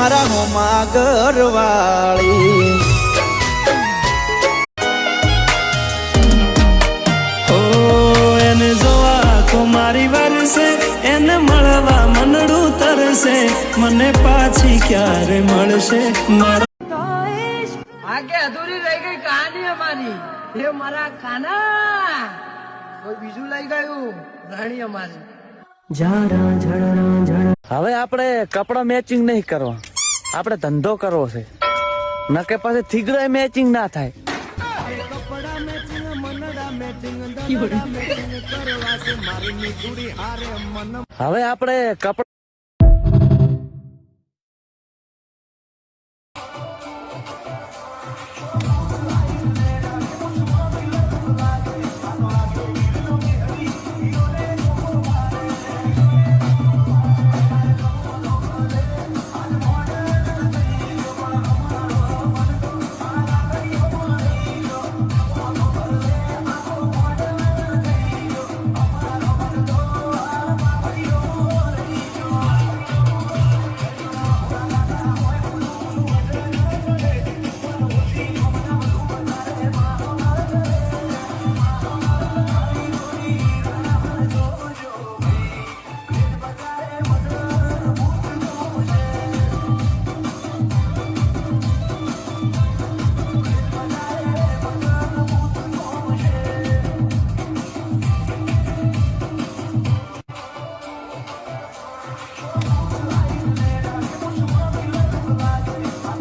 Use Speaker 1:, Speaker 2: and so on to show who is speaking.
Speaker 1: મારા હોમા ઘરવાળી ઓ એને જોવા તો મારી વરસે એને મળવા મનડું તરસે મને પાછી ક્યારે મળશે
Speaker 2: આગે અધૂરી રહી ગઈ કહાની અમારી એ મારા કાના કોઈ બીજું લઈ ગયું રાણી અમારી
Speaker 3: હવે આપણે કપડા મેચિંગ નહીં કરવા, આપણે ધંધો કરવો છે, નકે પછી થીગડા મેચિંગ ના થાય. હવે આપણે કપડા